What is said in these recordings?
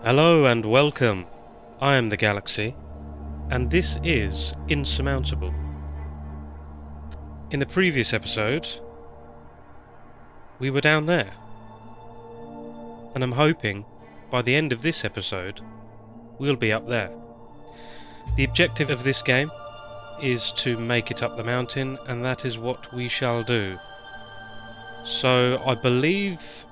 Hello and welcome. I am the Galaxy, and this is Insurmountable. In the previous episode, we were down there, and I'm hoping by the end of this episode, we'll be up there. The objective of this game is to make it up the mountain, and that is what we shall do. So I believe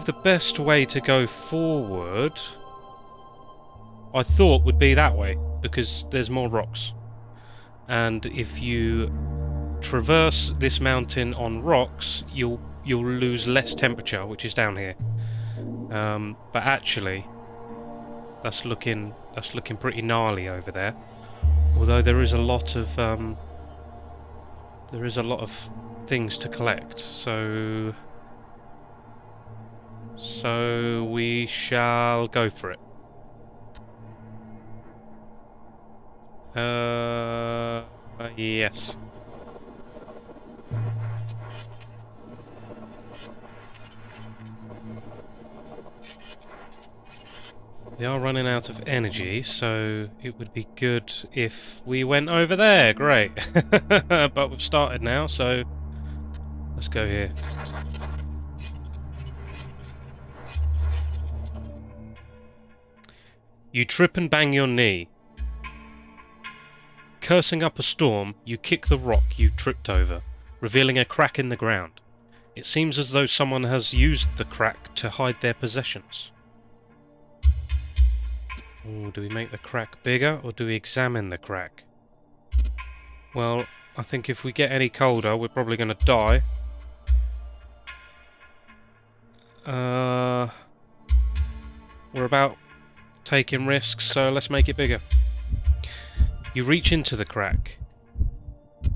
the best way to go forward, I thought, would be that way, because there's more rocks. And if you traverse this mountain on rocks, you'll lose less temperature, which is down here. But actually, that's looking pretty gnarly over there. Although there is a lot of things to collect, so we shall go for it. Yes. We are running out of energy, so it would be good if we went over there. Great. But we've started now, so let's go here. You trip and bang your knee. Cursing up a storm, you kick the rock you tripped over, revealing a crack in the ground. It seems as though someone has used the crack to hide their possessions. Ooh, do we make the crack bigger, or do we examine the crack? Well, I think if we get any colder, we're probably going to die. We're about taking risks, so let's make it bigger. You reach into the crack.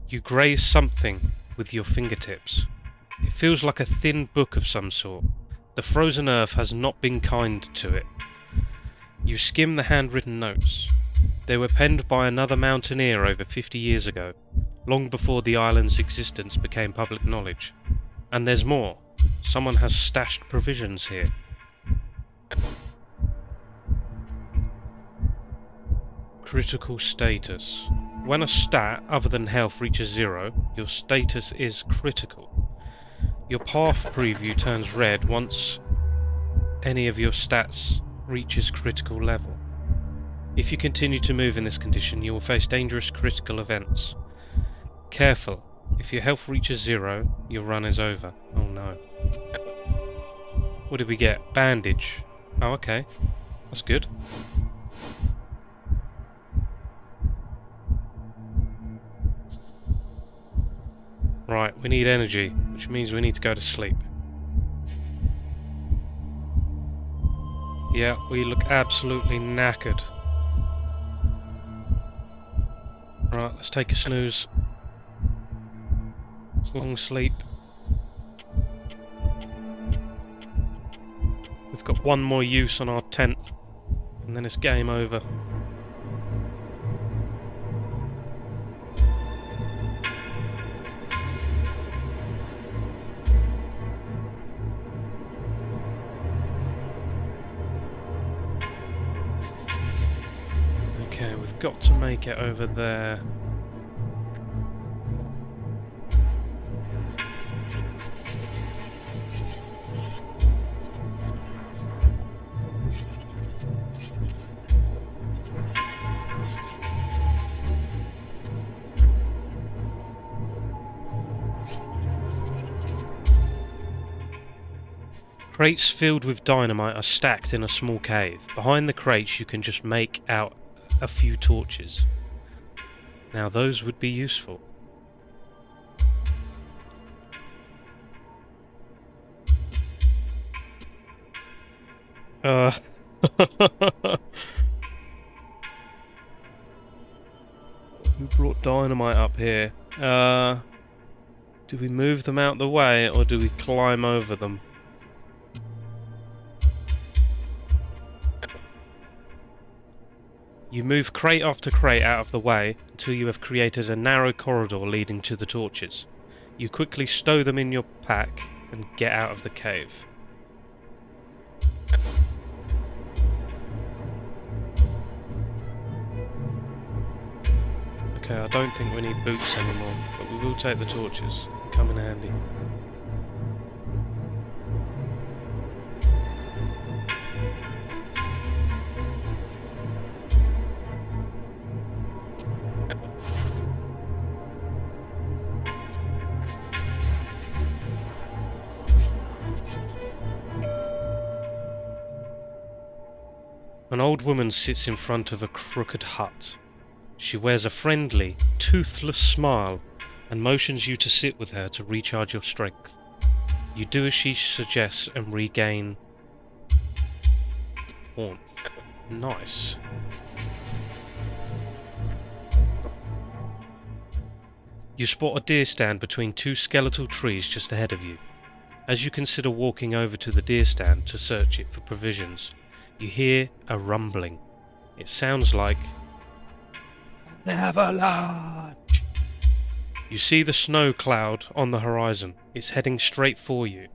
You graze something with your fingertips. It feels like a thin book of some sort. The frozen earth has not been kind to it. You skim the handwritten notes. They were penned by another mountaineer over 50 years ago, long before the island's existence became public knowledge. And there's more. Someone has stashed provisions here. Critical status. When a stat other than health reaches 0, your status is critical. Your path preview turns red once any of your stats reaches critical level. If you continue to move in this condition, you will face dangerous critical events. Careful. If your health reaches 0, your run is over. Oh no. What did we get? Bandage. Oh, okay. That's good. Right, we need energy, which means we need to go to sleep. Yeah, we look absolutely knackered. Right, let's take a snooze. Long sleep. We've got one more use on our tent, and then it's game over. Okay, we've got to make it over there. Crates filled with dynamite are stacked in a small cave. Behind the crates you can just make out a few torches. Now those would be useful. Who brought dynamite up here? Do we move them out the way, or do we climb over them? You move crate after crate out of the way until you have created a narrow corridor leading to the torches. You quickly stow them in your pack and get out of the cave. Okay, I don't think we need boots anymore, but we will take the torches. They come in handy. An old woman sits in front of a crooked hut. She wears a friendly, toothless smile and motions you to sit with her to recharge your strength. You do as she suggests and regain warmth. Nice. You spot a deer stand between two skeletal trees just ahead of you. As you consider walking over to the deer stand to search it for provisions, you hear a rumbling. It sounds like an avalanche. You see the snow cloud on the horizon. It's heading straight for you.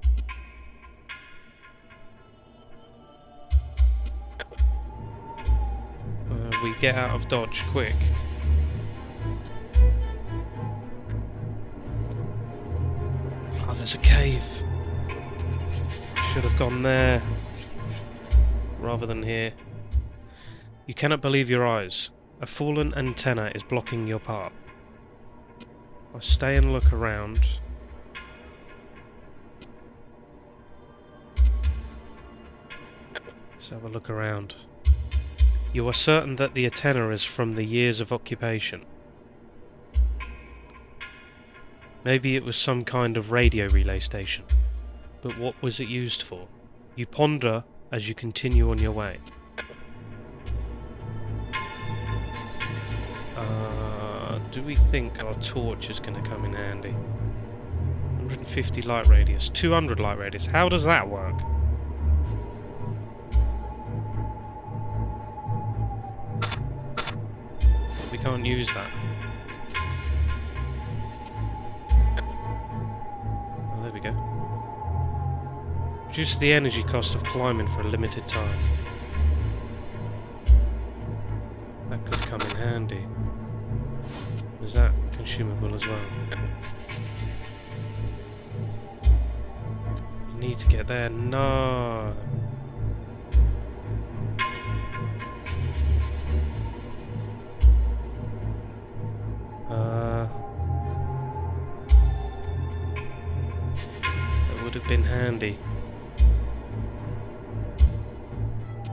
We get out of dodge quick. Oh, there's a cave. Should have gone there rather than here. You cannot believe your eyes. A fallen antenna is blocking your path. I stay and look around. Let's have a look around. You are certain that the antenna is from the years of occupation. Maybe it was some kind of radio relay station. But what was it used for? You ponder as you continue on your way. Do we think our torch is going to come in handy? 150 light radius, 200 light radius. How does that work? We can't use that. Oh, there we go. Reduce the energy cost of climbing for a limited time. That could come in handy. Is that consumable as well? You need to get there. No. That would have been handy.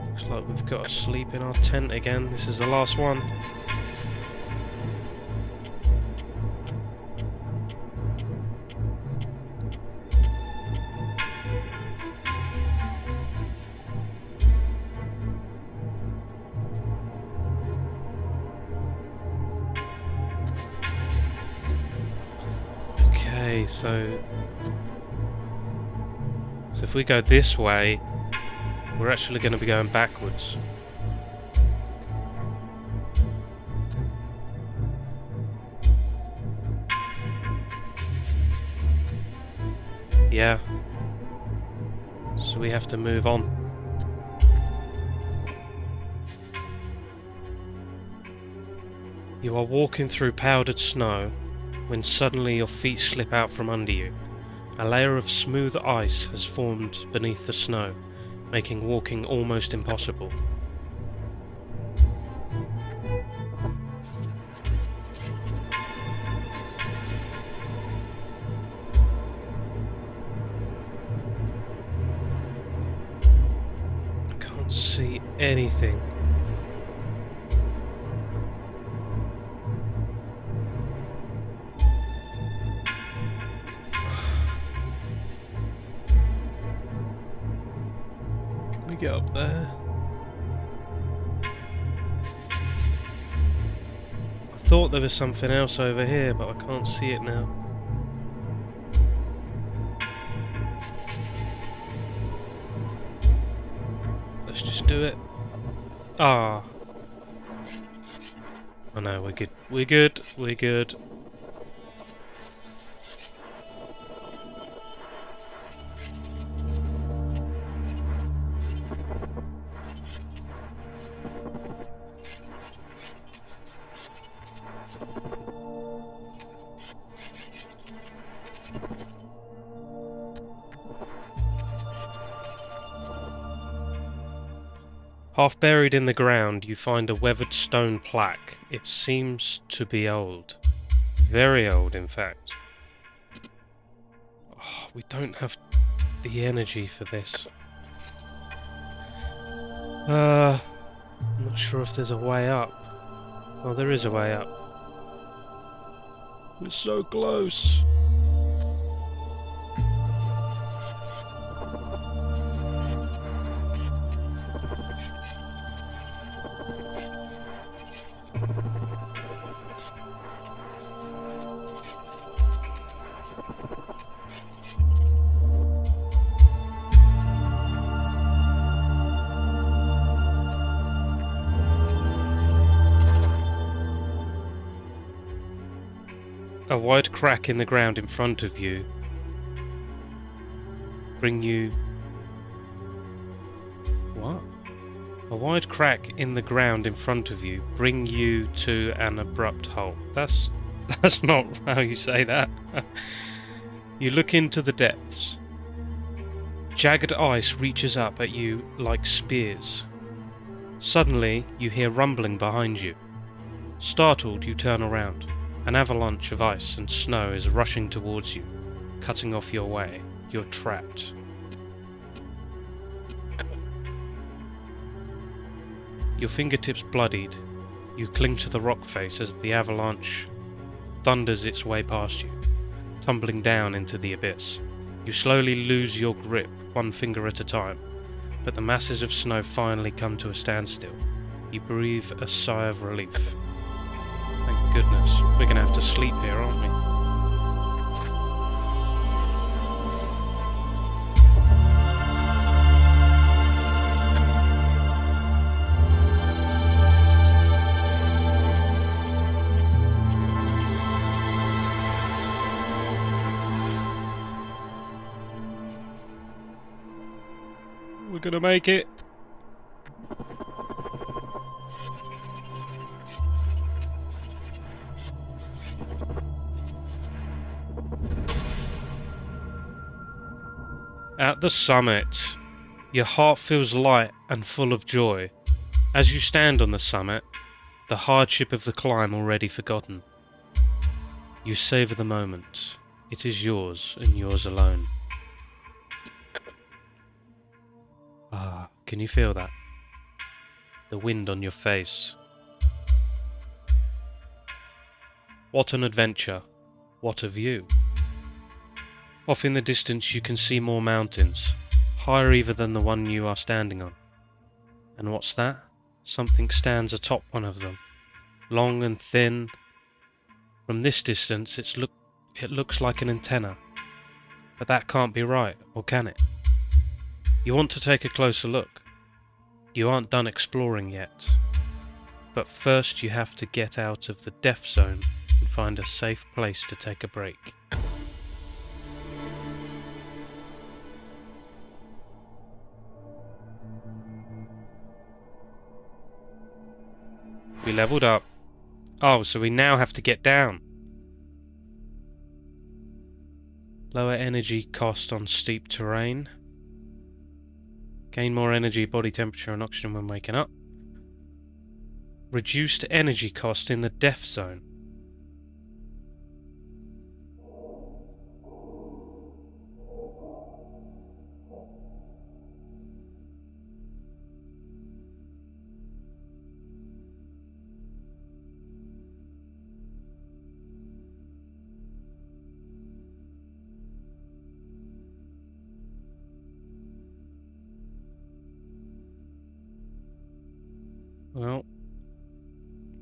Looks like we've got to sleep in our tent again. This is the last one. So if we go this way, we're actually going to be going backwards. Yeah. So we have to move on. You are walking through powdered snow when suddenly your feet slip out from under you. A layer of smooth ice has formed beneath the snow, making walking almost impossible. I can't see anything. Get up there. I thought there was something else over here, but I can't see it now. Let's just do it. Ah. Oh no, we're good. We're good. We're good. Half buried in the ground, you find a weathered stone plaque. It seems to be old. Very old, in fact. Oh, we don't have the energy for this. I'm not sure if there's a way up. Oh, there is a way up. We're so close. A wide crack in the ground in front of you bring you... What? A wide crack in the ground in front of you bring you to an abrupt halt. That's not how you say that. You look into the depths. Jagged ice reaches up at you like spears. Suddenly, you hear rumbling behind you. Startled, you turn around. An avalanche of ice and snow is rushing towards you, cutting off your way. You're trapped. Your fingertips bloodied, you cling to the rock face as the avalanche thunders its way past you, tumbling down into the abyss. You slowly lose your grip, one finger at a time, but the masses of snow finally come to a standstill. You breathe a sigh of relief. Thank goodness. We're going to have to sleep here, aren't we? We're going to make it. At the summit, your heart feels light and full of joy. As you stand on the summit, the hardship of the climb already forgotten. You savor the moment. It is yours and yours alone. Ah, can you feel that? The wind on your face. What an adventure. What a view. Off in the distance you can see more mountains, higher even than the one you are standing on. And what's that? Something stands atop one of them, long and thin. From this distance it looks like an antenna. But that can't be right, or can it? You want to take a closer look. You aren't done exploring yet. But first you have to get out of the death zone and find a safe place to take a break. We leveled up. Oh, so we now have to get down. Lower energy cost on steep terrain. Gain more energy, body temperature and oxygen when waking up. Reduced energy cost in the death zone. Well,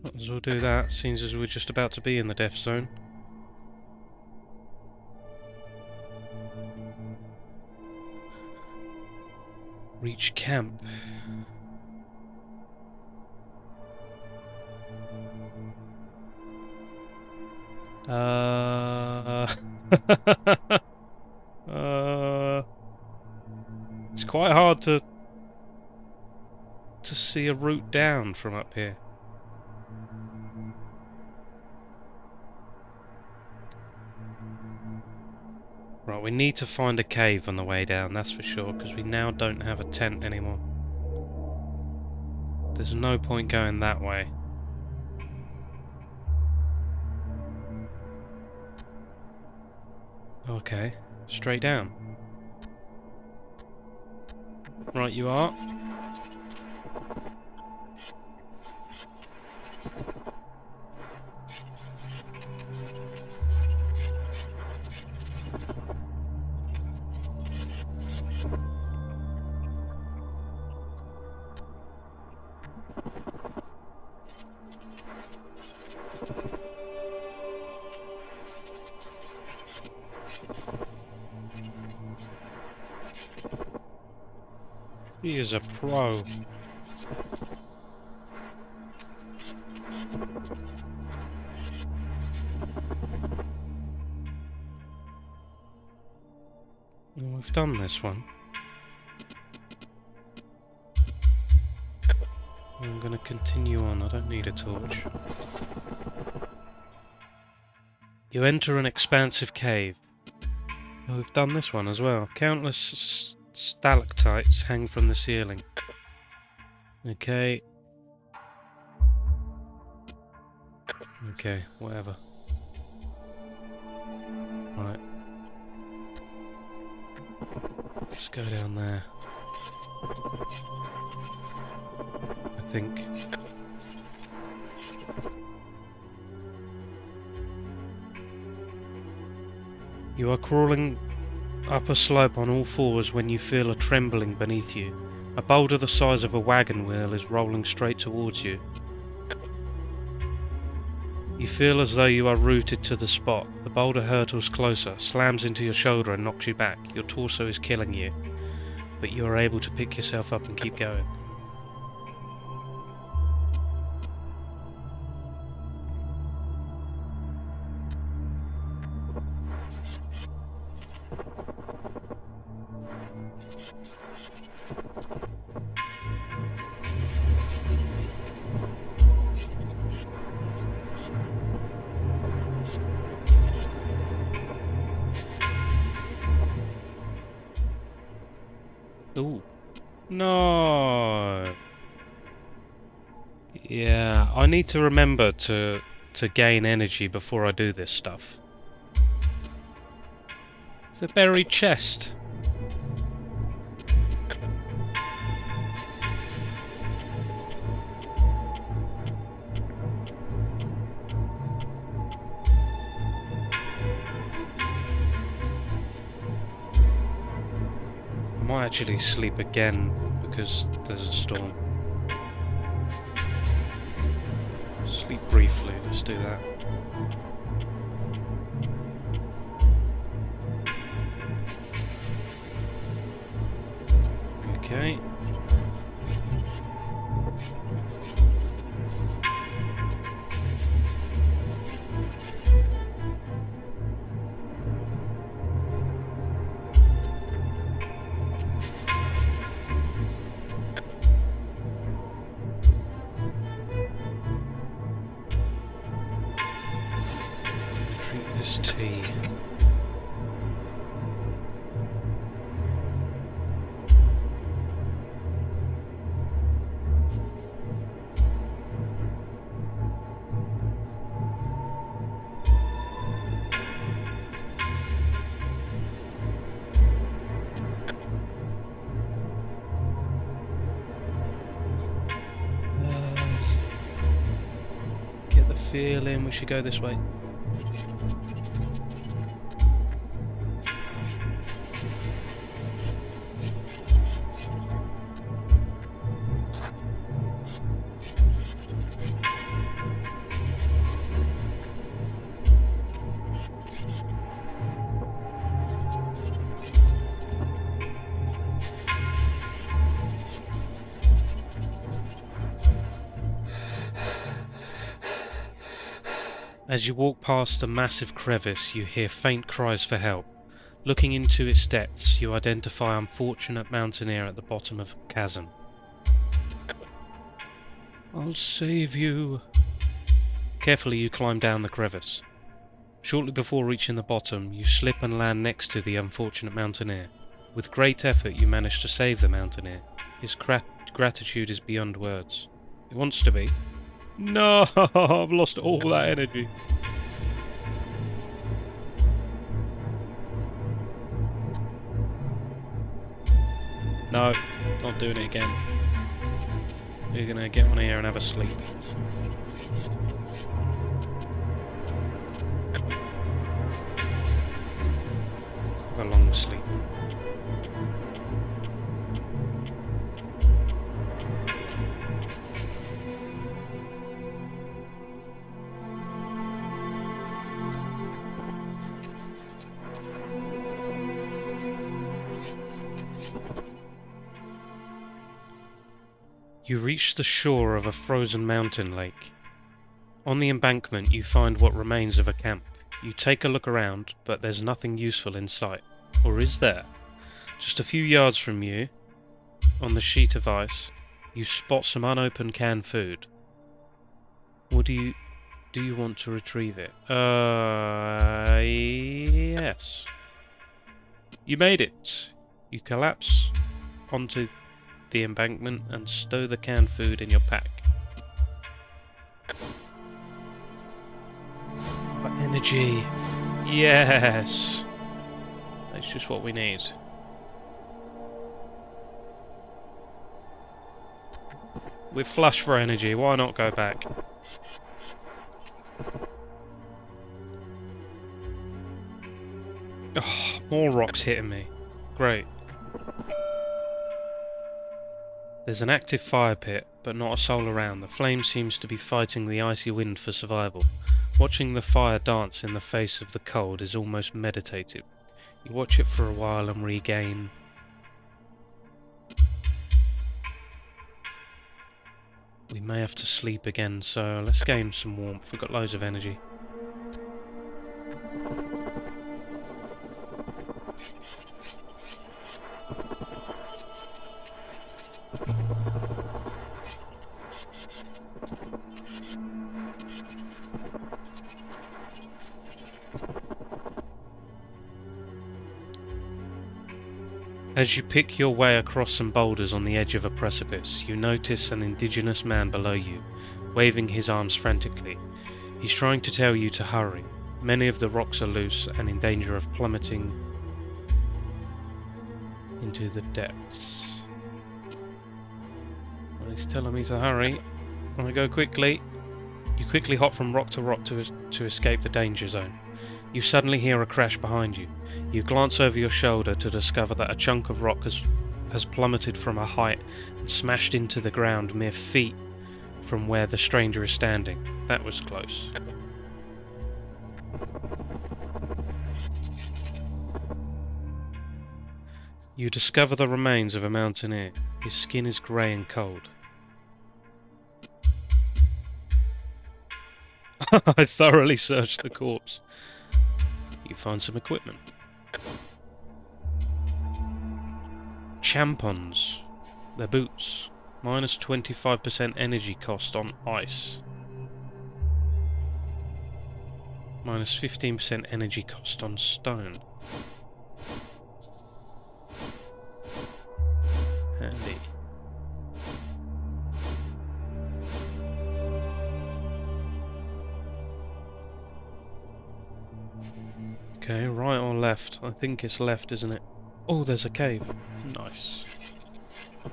might as well do that, seems as we're just about to be in the death zone. Reach camp. It's quite hard to see a route down from up here. Right, we need to find a cave on the way down, that's for sure, because we now don't have a tent anymore. There's no point going that way. Okay, straight down. Right, you are. He is a pro. Well, we've done this one. I'm going to continue on. I don't need a torch. You enter an expansive cave. Oh, we've done this one as well. Countless stalactites hang from the ceiling. Okay. Okay, whatever. Right. Let's go down there. I think. You are crawling up a slope on all fours when you feel a trembling beneath you. A boulder the size of a wagon wheel is rolling straight towards you. You feel as though you are rooted to the spot. The boulder hurtles closer, slams into your shoulder and knocks you back. Your torso is killing you, but you are able to pick yourself up and keep going. Ooh. No. Yeah, I need to remember to gain energy before I do this stuff. It's a buried chest. I might actually sleep again because there's a storm. Sleep briefly, let's do that. Okay. Drink this tea. Get the feeling we should go this way. As you walk past a massive crevice, you hear faint cries for help. Looking into its depths, you identify unfortunate mountaineer at the bottom of a chasm. I'll save you. Carefully you climb down the crevice. Shortly before reaching the bottom, you slip and land next to the unfortunate mountaineer. With great effort you manage to save the mountaineer. His gratitude is beyond words. It wants to be. No, I've lost all that energy. No, not doing it again. We're gonna get on here and have a sleep. Let's have a long sleep. You reach the shore of a frozen mountain lake. On the embankment you find what remains of a camp. You take a look around, but there's nothing useful in sight. Or is there? Just a few yards from you, on the sheet of ice, you spot some unopened canned food. What do you want to retrieve it? Yes. You made it. You collapse onto the embankment and stow the canned food in your pack. But energy. Yes. That's just what we need. We're flush for energy. Why not go back? Oh, more rocks hitting me. Great. There's an active fire pit, but not a soul around. The flame seems to be fighting the icy wind for survival. Watching the fire dance in the face of the cold is almost meditative. You watch it for a while and regain... We may have to sleep again, so let's gain some warmth. We've got loads of energy. As you pick your way across some boulders on the edge of a precipice, you notice an indigenous man below you, waving his arms frantically. He's trying to tell you to hurry. Many of the rocks are loose and in danger of plummeting into the depths. Well, he's telling me to hurry. I want to go quickly. You quickly hop from rock to rock to escape the danger zone. You suddenly hear a crash behind you. You glance over your shoulder to discover that a chunk of rock has plummeted from a height and smashed into the ground mere feet from where the stranger is standing. That was close. You discover the remains of a mountaineer. His skin is grey and cold. I thoroughly searched the corpse. You find some equipment. Champons. They're boots. Minus 25% energy cost on ice. Minus 15% energy cost on stone. Handy. Okay, right or left? I think it's left, isn't it? Oh, there's a cave. Nice. You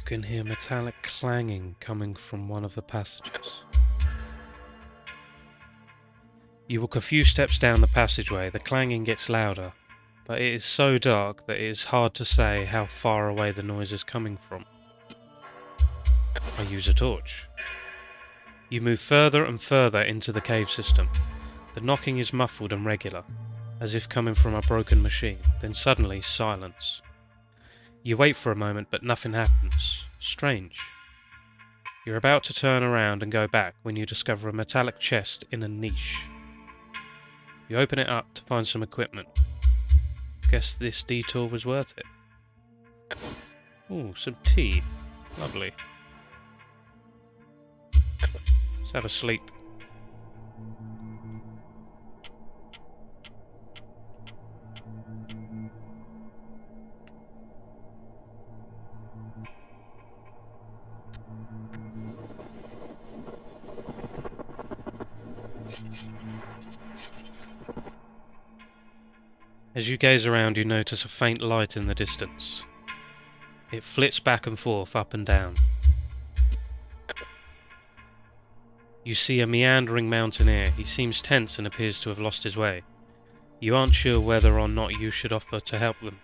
can hear metallic clanging coming from one of the passages. You walk a few steps down the passageway. The clanging gets louder, but it is so dark that it is hard to say how far away the noise is coming from. I use a torch. You move further and further into the cave system. The knocking is muffled and regular, as if coming from a broken machine. Then suddenly, silence. You wait for a moment, but nothing happens. Strange. You're about to turn around and go back when you discover a metallic chest in a niche. You open it up to find some equipment. Guess this detour was worth it. Ooh, some tea. Lovely. Let's have a sleep. As you gaze around, you notice a faint light in the distance. It flits back and forth, up and down. You see a meandering mountaineer. He seems tense and appears to have lost his way. You aren't sure whether or not you should offer to help them.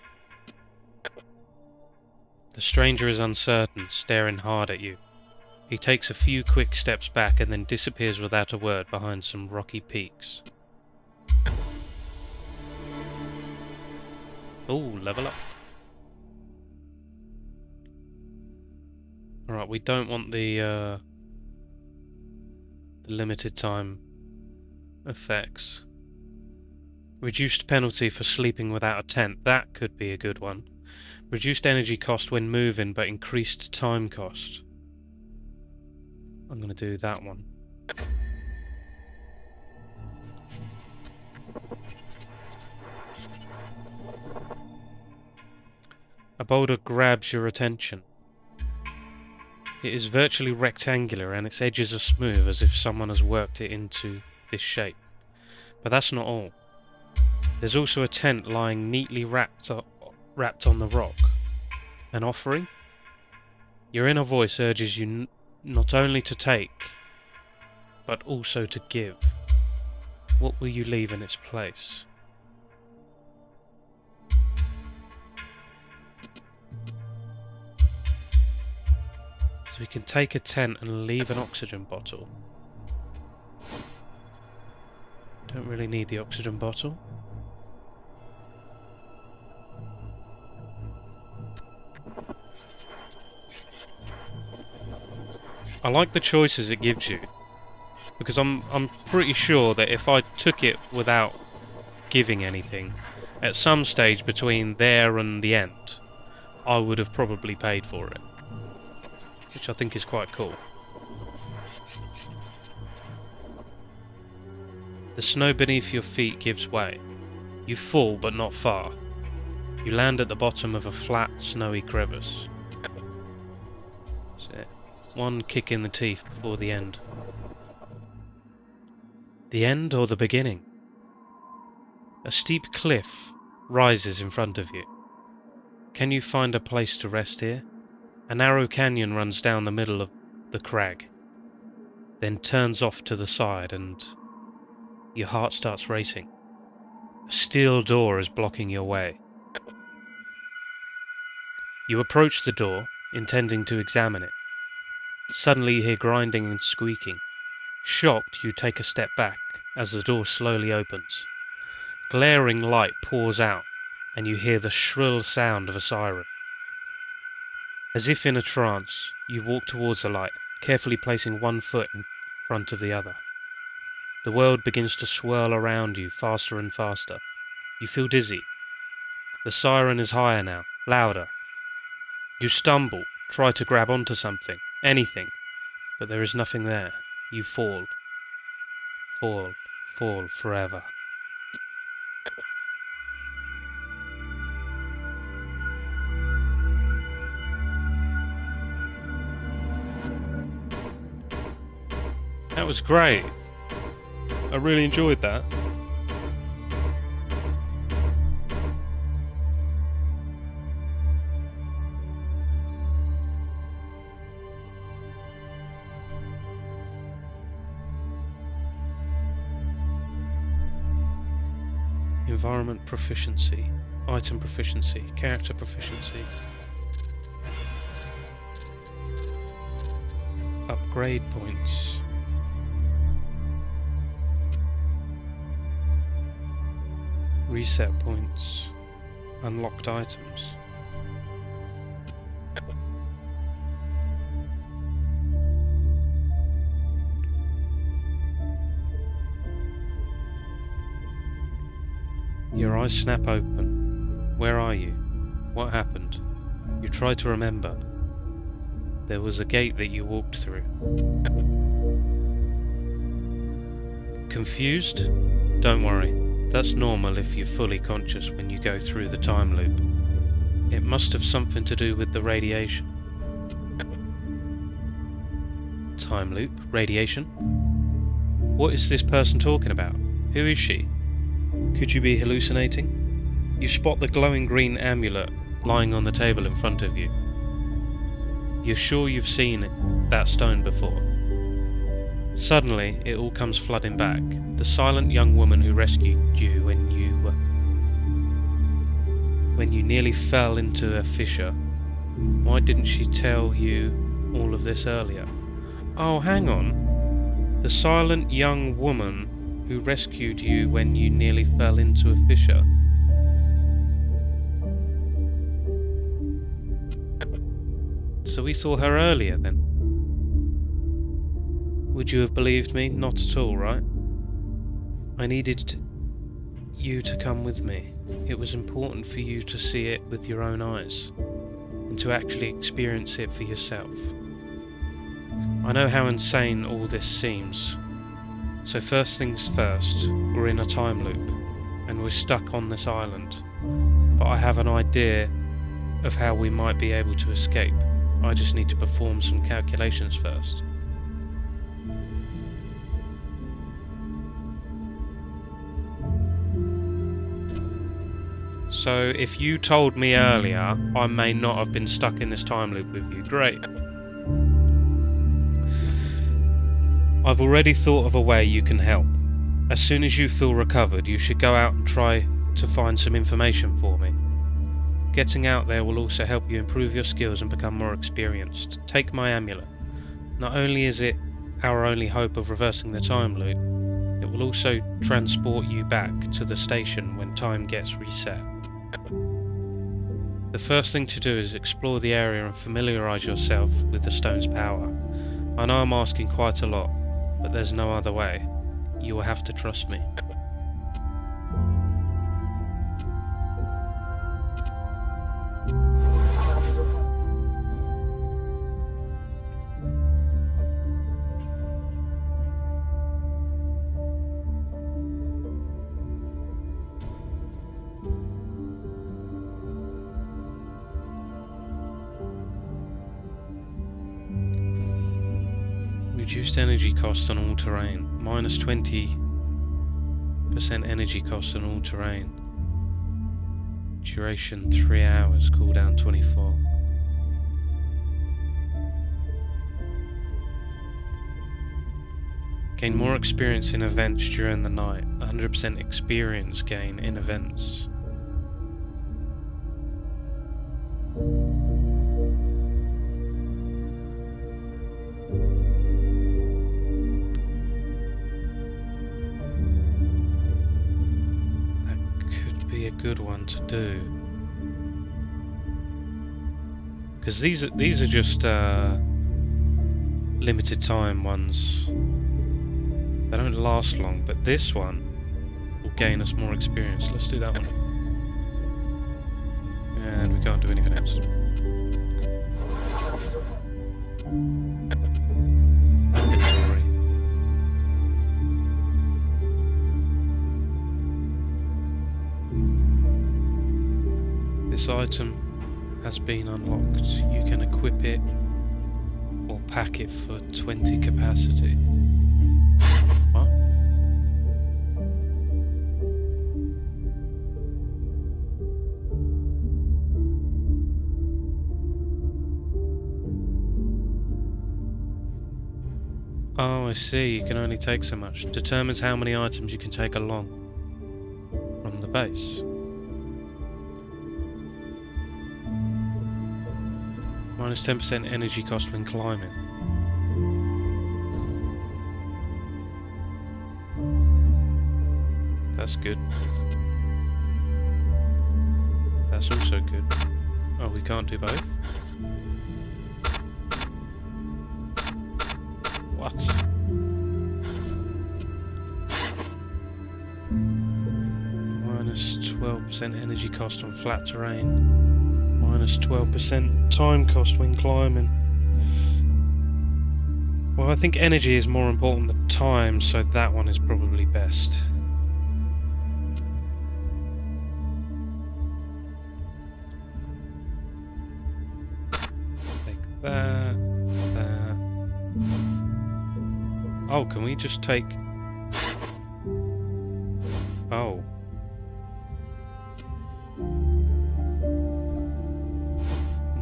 The stranger is uncertain, staring hard at you. He takes a few quick steps back and then disappears without a word behind some rocky peaks. Ooh, level up. Alright, we don't want the limited time effects. Reduced penalty for sleeping without a tent. That could be a good one. Reduced energy cost when moving, but increased time cost. I'm going to do that one. A boulder grabs your attention. It is virtually rectangular and its edges are smooth, as if someone has worked it into this shape. But that's not all. There's also a tent lying neatly wrapped on the rock. An offering? Your inner voice urges you not only to take, but also to give. What will you leave in its place? So we can take a tent and leave an oxygen bottle. Don't really need the oxygen bottle. I like the choices it gives you, because I'm pretty sure that if I took it without giving anything, at some stage between there and the end, I would have probably paid for it, which I think is quite cool. The snow beneath your feet gives way. You fall, but not far. You land at the bottom of a flat, snowy crevice. That's it. One kick in the teeth before the end. The end or the beginning? A steep cliff rises in front of you. Can you find a place to rest here? A narrow canyon runs down the middle of the crag, then turns off to the side, and your heart starts racing. A steel door is blocking your way. You approach the door, intending to examine it. Suddenly you hear grinding and squeaking. Shocked, you take a step back as the door slowly opens. Glaring light pours out, and you hear the shrill sound of a siren. As if in a trance, you walk towards the light, carefully placing one foot in front of the other. The world begins to swirl around you, faster and faster. You feel dizzy. The siren is higher now, louder. You stumble, try to grab onto something, anything, but there is nothing there. You fall. Fall, fall forever. That was great. I really enjoyed that. Environment proficiency, item proficiency, character proficiency. Upgrade points. Reset points. Unlocked items. Your eyes snap open. Where are you? What happened? You try to remember. There was a gate that you walked through. Confused? Don't worry. That's normal if you're fully conscious when you go through the time loop. It must have something to do with the radiation. Time loop? Radiation? What is this person talking about? Who is she? Could you be hallucinating? You spot the glowing green amulet lying on the table in front of you. You're sure you've seen that stone before. Suddenly, it all comes flooding back. The silent young woman who rescued you when you nearly fell into a fissure. Why didn't she tell you all of this earlier? Oh, hang on. The silent young woman who rescued you when you nearly fell into a fissure. So we saw her earlier then. Would you have believed me? Not at all, right? I needed you to come with me. It was important for you to see it with your own eyes, and to actually experience it for yourself. I know how insane all this seems. So first things first, we're in a time loop, and we're stuck on this island. But I have an idea of how we might be able to escape. I just need to perform some calculations first. So if you told me earlier, I may not have been stuck in this time loop with you. Great. I've already thought of a way you can help. As soon as you feel recovered, you should go out and try to find some information for me. Getting out there will also help you improve your skills and become more experienced. Take my amulet. Not only is it our only hope of reversing the time loop, it will also transport you back to the station when time gets reset. The first thing to do is explore the area and familiarise yourself with the stone's power. I know I'm asking quite a lot, but there's no other way. You will have to trust me. Reduced energy cost on all terrain. Minus 20% energy cost on all terrain. Duration 3 hours. Cooldown 24. Gain more experience in events during the night. 100% experience gain in events. Good one to do, because these are just limited time ones. They don't last long, but this one will gain us more experience. Let's do that one, and we can't do anything else. This item has been unlocked. You can equip it or pack it for 20 capacity. What? Oh, I see. You can only take so much. Determines how many items you can take along from the base. Minus 10% energy cost when climbing. That's good. That's also good. Oh, we can't do both? What? Minus 12% energy cost on flat terrain. minus 12% time cost when climbing. Well, I think energy is more important than time, so that one is probably best. Take that. Oh, can we just take... Oh.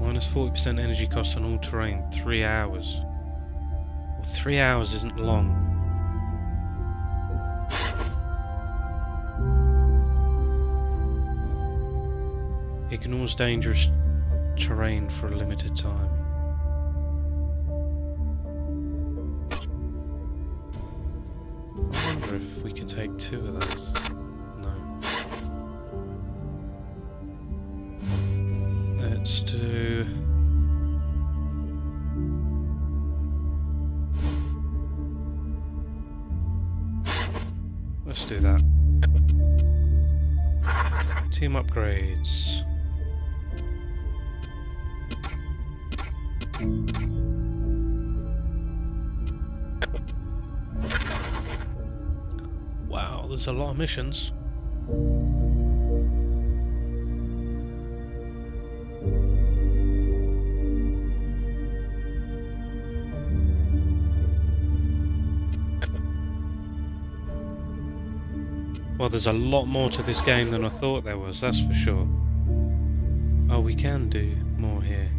Minus 40% energy cost on all terrain, 3 hours. Well, 3 hours isn't long. Ignores dangerous terrain for a limited time. I wonder if we could take 2 of those. No. Let's do... Let's do that. Team upgrades. Wow, there's a lot of missions. Well, there's a lot more to this game than I thought there was, that's for sure. Oh, we can do more here.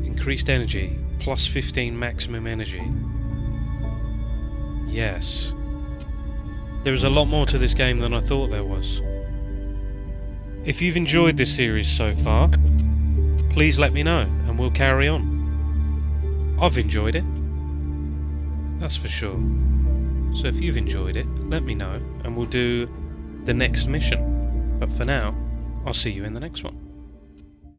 Increased energy, plus 15 maximum energy. Yes. There's a lot more to this game than I thought there was. If you've enjoyed this series so far, please let me know and we'll carry on. I've enjoyed it. That's for sure. So if you've enjoyed it, let me know and we'll do the next mission. But for now, I'll see you in the next one.